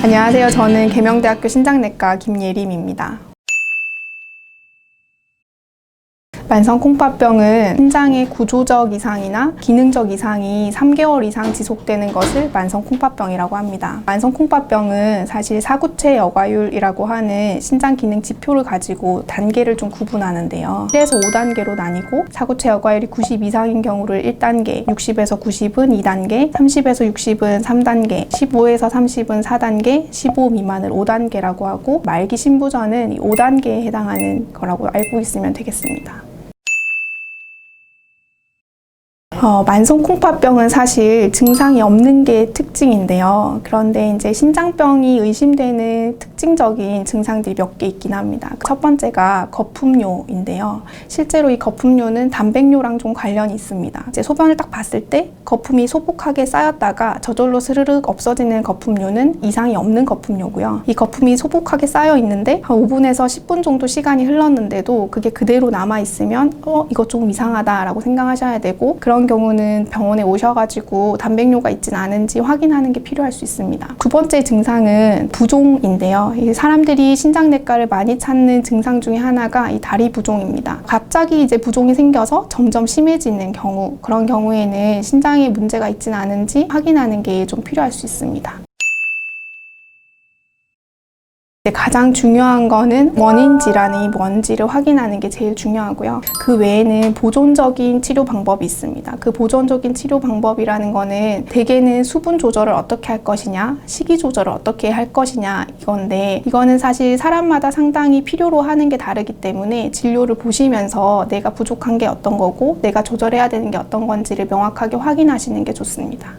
안녕하세요. 저는 계명대학교 신장내과 김예림입니다. 만성콩팥병은 신장의 구조적 이상이나 기능적 이상이 3개월 이상 지속되는 것을 만성콩팥병이라고 합니다. 만성콩팥병은 사실 사구체 여과율이라고 하는 신장 기능 지표를 가지고 단계를 좀 구분하는데요. 1에서 5단계로 나뉘고 사구체 여과율이 90 이상인 경우를 1단계, 60에서 90은 2단계, 30에서 60은 3단계, 15에서 30은 4단계, 15 미만을 5단계라고 하고 말기 신부전은 이 5단계에 해당하는 거라고 알고 있으면 되겠습니다. 만성콩팥병은 사실 증상이 없는 게 특징인데요. 그런데 이제 신장병이 의심되는 특징적인 증상들이 몇 개 있긴 합니다. 첫 번째가 거품뇨인데요. 실제로 이 거품뇨는 단백뇨랑 좀 관련이 있습니다. 이제 소변을 딱 봤을 때 거품이 소복하게 쌓였다가 저절로 스르륵 없어지는 거품뇨는 이상이 없는 거품뇨고요. 이 거품이 소복하게 쌓여 있는데 한 5분에서 10분 정도 시간이 흘렀는데도 그게 그대로 남아 있으면 이거 조금 이상하다라고 생각하셔야 되고, 그런 경우는 병원에 오셔가지고 단백뇨가 있진 않은지 확인하는 게 필요할 수 있습니다. 두 번째 증상은 부종인데요. 사람들이 신장내과를 많이 찾는 증상 중에 하나가 이 다리 부종입니다. 갑자기 이제 부종이 생겨서 점점 심해지는 경우, 그런 경우에는 신장에 문제가 있진 않은지 확인하는 게 좀 필요할 수 있습니다. 가장 중요한 거는 원인 질환이 뭔지를 확인하는 게 제일 중요하고요. 그 외에는 보존적인 치료 방법이 있습니다. 그 보존적인 치료 방법이라는 거는 대개는 수분 조절을 어떻게 할 것이냐, 식이 조절을 어떻게 할 것이냐 이건데, 이거는 사실 사람마다 상당히 필요로 하는 게 다르기 때문에 진료를 보시면서 내가 부족한 게 어떤 거고 내가 조절해야 되는 게 어떤 건지를 명확하게 확인하시는 게 좋습니다.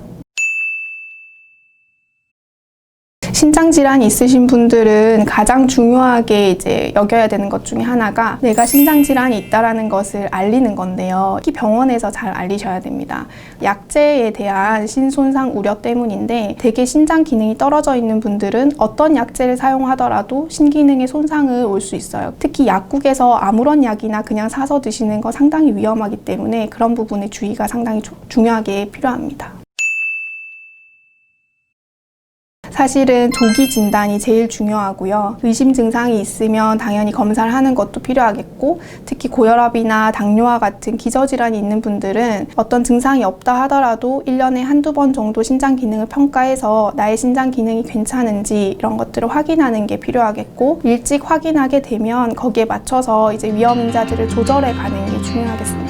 신장질환이 있으신 분들은 가장 중요하게 이제 여겨야 되는 것 중에 하나가 내가 신장질환이 있다라는 것을 알리는 건데요. 특히 병원에서 잘 알리셔야 됩니다. 약제에 대한 신손상 우려 때문인데, 대개 신장 기능이 떨어져 있는 분들은 어떤 약제를 사용하더라도 신기능에 손상을 올 수 있어요. 특히 약국에서 아무런 약이나 그냥 사서 드시는 거 상당히 위험하기 때문에 그런 부분에 주의가 상당히 중요하게 필요합니다. 사실은 조기 진단이 제일 중요하고요. 의심 증상이 있으면 당연히 검사를 하는 것도 필요하겠고, 특히 고혈압이나 당뇨와 같은 기저질환이 있는 분들은 어떤 증상이 없다 하더라도 1년에 한두 번 정도 신장 기능을 평가해서 나의 신장 기능이 괜찮은지 이런 것들을 확인하는 게 필요하겠고, 일찍 확인하게 되면 거기에 맞춰서 이제 위험 인자들을 조절해 가는 게 중요하겠습니다.